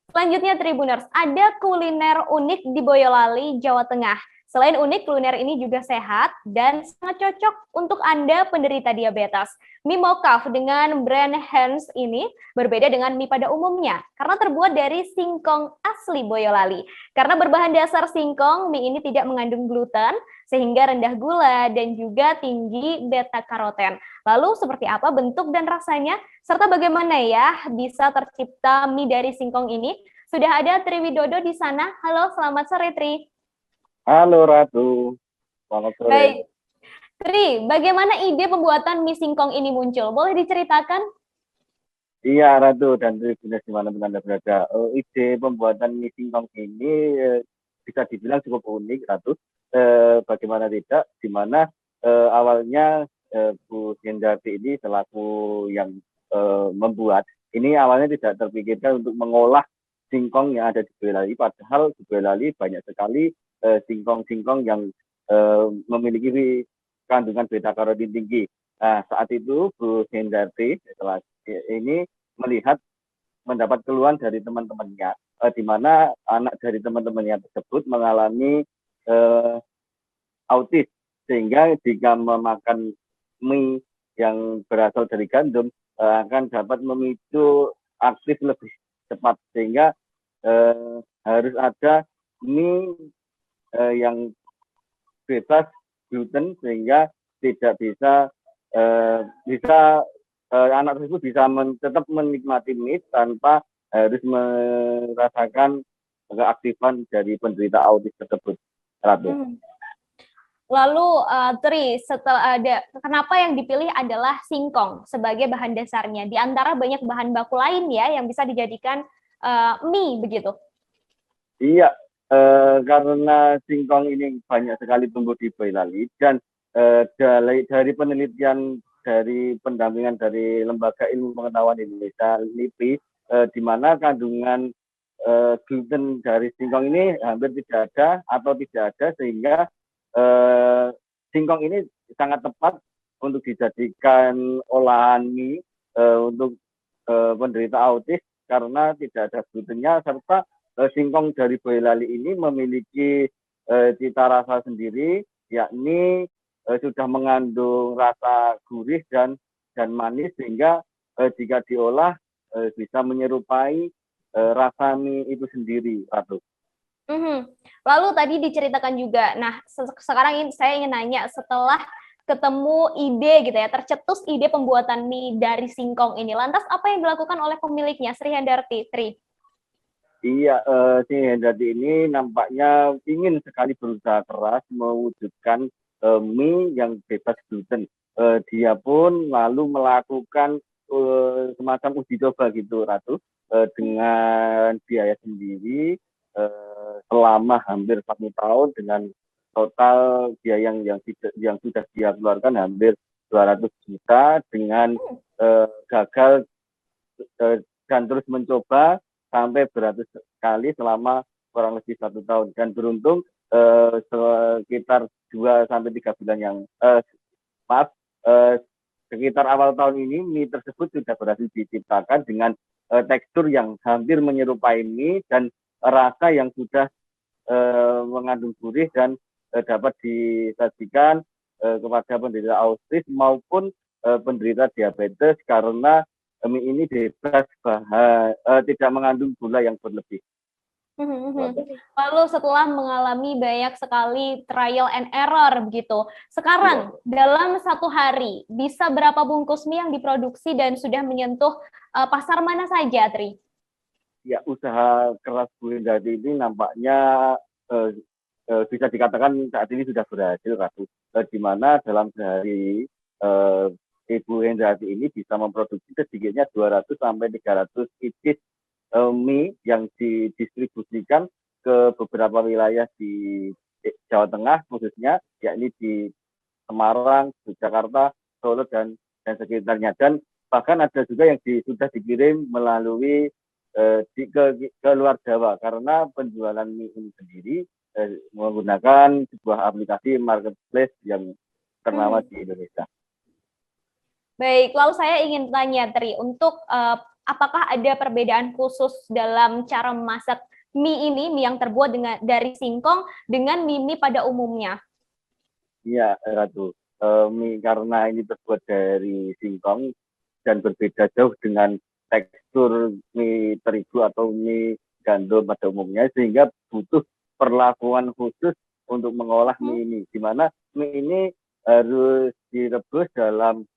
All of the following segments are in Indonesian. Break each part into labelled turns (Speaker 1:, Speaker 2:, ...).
Speaker 1: Selanjutnya Tribuners, ada kuliner unik di Boyolali, Jawa Tengah. Selain unik, kuliner ini juga sehat dan sangat cocok untuk Anda penderita diabetes. Mie Mokaf dengan brand Hans ini berbeda dengan mie pada umumnya karena terbuat dari singkong asli Boyolali. Karena berbahan dasar singkong, mie ini tidak mengandung gluten sehingga rendah gula dan juga tinggi beta karoten. Lalu seperti apa bentuk dan rasanya? Serta bagaimana ya bisa tercipta mie dari singkong ini? Sudah ada Tri Widodo di sana. Halo, selamat sore Tri.
Speaker 2: Halo Ratu, selamat sore.
Speaker 1: Baik, Tri, bagaimana ide pembuatan mie singkong ini muncul? Boleh diceritakan?
Speaker 2: Iya Ratu dan Tribuners dimanapun Anda berada. Ide pembuatan mie singkong ini bisa dibilang cukup unik Ratu. Bagaimana tidak, di mana awalnya Bu Hendati ini selaku yang membuat, ini awalnya tidak terpikirkan untuk mengolah singkong yang ada di Boyolali. Padahal di Boyolali banyak sekali singkong-singkong yang memiliki kandungan beta karotin tinggi. Nah, saat itu Bu Hendati setelah ini melihat mendapat keluhan dari teman-temannya, di mana anak dari teman-temannya tersebut mengalami autis, sehingga jika memakan mie yang berasal dari gandum akan dapat memicu aktif lebih cepat, sehingga harus ada mie yang bebas gluten, sehingga tidak bisa anak tersebut bisa tetap menikmati mie tanpa harus merasakan keaktifan dari penderita autis tersebut. Ratu.
Speaker 1: Lalu Tri, setelah ada kenapa yang dipilih adalah singkong sebagai bahan dasarnya di antara banyak bahan baku lain ya yang bisa dijadikan mie begitu.
Speaker 2: Iya, karena singkong ini banyak sekali tumbuh di Boyolali dan dari penelitian dari pendampingan dari Lembaga Ilmu Pengetahuan Indonesia (LIPI), di mana kandungan gluten dari singkong ini hampir tidak ada atau tidak ada, sehingga singkong ini sangat tepat untuk dijadikan olahan mie untuk penderita autis karena tidak ada glutennya, serta singkong dari Boyolali ini memiliki cita rasa sendiri, yakni sudah mengandung rasa gurih dan manis, sehingga jika diolah bisa menyerupai rasa mie itu sendiri, Ratu.
Speaker 1: Lalu tadi diceritakan juga, nah sekarang ini saya ingin nanya, setelah ketemu ide gitu ya, tercetus ide pembuatan mie dari singkong ini, lantas apa yang dilakukan oleh pemiliknya, Sri Hendarti, Tri?
Speaker 2: Iya, si Hendati ini nampaknya ingin sekali berusaha keras mewujudkan mie yang bebas gluten. Dia pun lalu melakukan semacam uji coba gitu, Ratu, dengan biaya sendiri selama hampir 1 tahun, dengan total biaya yang sudah dia keluarkan hampir 200 juta, dengan gagal dan terus mencoba sampai beratus kali selama kurang lebih 1 tahun, dan beruntung sekitar 2 sampai 3 bulan yang maaf sekitar awal tahun ini mie tersebut sudah berhasil diciptakan dengan tekstur yang hampir menyerupai mie dan rasa yang sudah mengandung gurih dan dapat disajikan kepada penderita autis maupun penderita diabetes, karena mie ini bebas tidak mengandung gula yang berlebih.
Speaker 1: Lalu setelah mengalami banyak sekali trial and error begitu, sekarang dalam satu hari bisa berapa bungkus mie yang diproduksi dan sudah menyentuh pasar mana saja, Tri?
Speaker 2: Ya, usaha keras Bu Hendati ini nampaknya bisa dikatakan saat ini sudah berhasil, Ratu. Di mana dalam sehari Ibu Hendati ini bisa memproduksi sedikitnya 200 sampai 300 pieces mie yang didistribusikan ke beberapa wilayah di Jawa Tengah khususnya, yakni di Semarang, Yogyakarta, Solo, dan sekitarnya. Dan bahkan ada juga yang sudah dikirim melalui ke luar Jawa, karena penjualan mie ini sendiri menggunakan sebuah aplikasi marketplace yang ternama di Indonesia.
Speaker 1: Baik, lalu saya ingin tanya, Tri, untuk apakah ada perbedaan khusus dalam cara memasak mie ini, mie yang terbuat dari singkong dengan mie pada umumnya?
Speaker 2: Iya, Ratu. Mie karena ini terbuat dari singkong dan berbeda jauh dengan tekstur mie terigu atau mie gandum pada umumnya, sehingga butuh perlakuan khusus untuk mengolah mie ini, di mana mie ini harus direbus dalam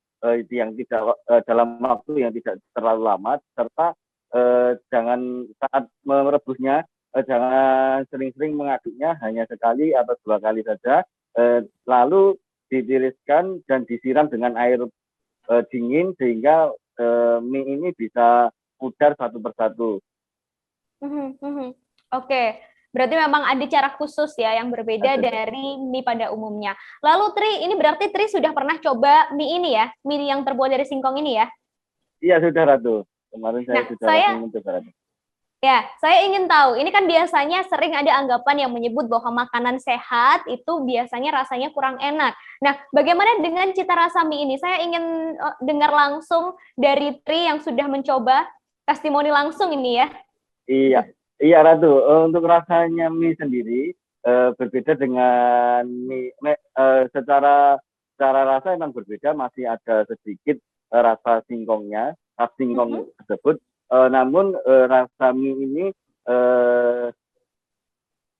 Speaker 2: dalam waktu yang tidak terlalu lama, serta jangan saat merebusnya jangan sering-sering mengaduknya, hanya sekali atau 2 kali saja, lalu ditiriskan dan disiram dengan air dingin sehingga mie ini bisa pudar satu persatu.
Speaker 1: Oke, berarti memang ada cara khusus ya yang berbeda dari mie pada umumnya. Lalu Tri, ini berarti Tri sudah pernah coba mie ini ya, mie yang terbuat dari singkong ini ya?
Speaker 2: Iya, sudah Ratu. Kemarin saya sudah langsung mencoba, Ratu.
Speaker 1: Ya, saya ingin tahu, ini kan biasanya sering ada anggapan yang menyebut bahwa makanan sehat itu biasanya rasanya kurang enak. Nah, bagaimana dengan cita rasa mie ini? Saya ingin dengar langsung dari Tri yang sudah mencoba, testimoni langsung ini ya.
Speaker 2: Iya Ratu. Untuk rasanya mie sendiri berbeda dengan mie. Secara rasa memang berbeda, masih ada sedikit rasa singkongnya, khas singkong tersebut. Namun rasa mie ini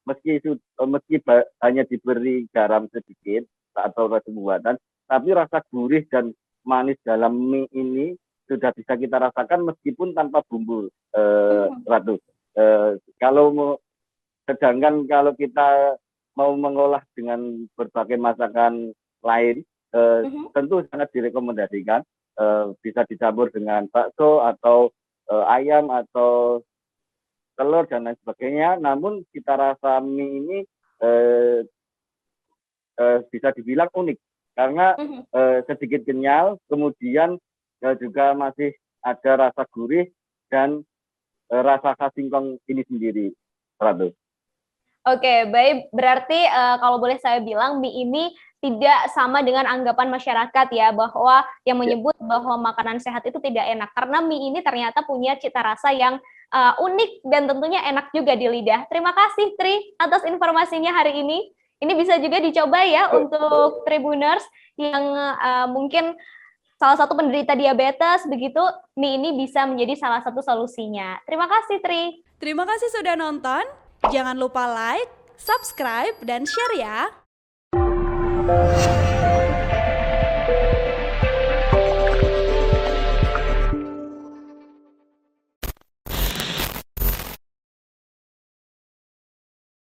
Speaker 2: meski hanya diberi garam sedikit atau rasa pembuatan, tapi rasa gurih dan manis dalam mie ini sudah bisa kita rasakan meskipun tanpa bumbu, Ratu. Sedangkan kalau kita mau mengolah dengan berbagai masakan lain, tentu sangat direkomendasikan, bisa dicampur dengan bakso atau ayam atau telur dan lain sebagainya. Namun cita rasa mie ini bisa dibilang unik karena sedikit kenyal, kemudian juga masih ada rasa gurih dan rasa khas singkong ini sendiri, Ratu.
Speaker 1: Oke, baik. Berarti kalau boleh saya bilang mie ini tidak sama dengan anggapan masyarakat ya, bahwa yang menyebut bahwa makanan sehat itu tidak enak. Karena mie ini ternyata punya cita rasa yang unik dan tentunya enak juga di lidah. Terima kasih Tri atas informasinya hari ini. Ini bisa juga dicoba ya untuk Tribuners yang mungkin salah satu penderita diabetes, begitu mie ini bisa menjadi salah satu solusinya. Terima kasih Tri.
Speaker 3: Terima kasih sudah nonton. Jangan lupa like, subscribe, dan share ya.